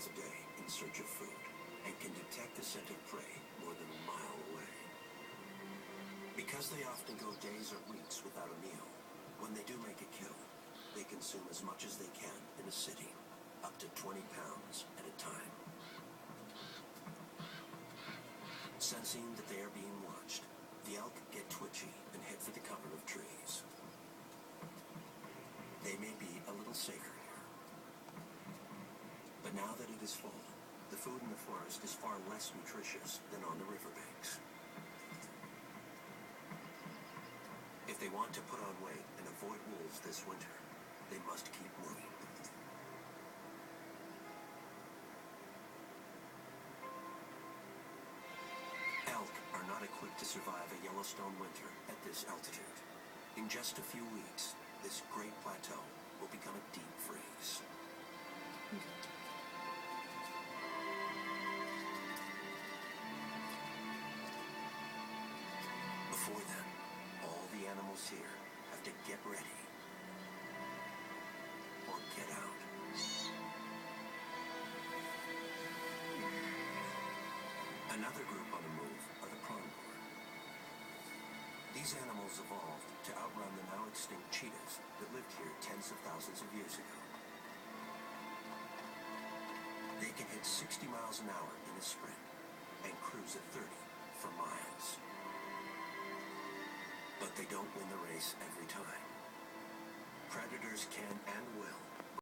miles a day in search of food and can detect the scent of prey more than a mile away. Because they often go days or weeks without a meal, when they do make a kill, they consume as much as they can in a sitting, up to 20 pounds at a time. Sensing that they are being watched, the elk get twitchy and head for the cover of trees. They may be a little safer here. But now that it is fall, the food in the forest is far less nutritious than on the riverbanks. If they want to put on weight and avoid wolves this winter, they must keep moving. Elk are not equipped to survive a Yellowstone winter at this altitude. In just a few weeks, this great plateau will become a deep freeze. Before then, all the animals here have to get ready or get out. Another group on the move are the pronghorn. These animals evolved to outrun the now extinct cheetahs that lived here tens of thousands of years ago. They can hit 60 miles an hour in a sprint and cruise at 30 for miles. But they don't win the race every time. Predators can and will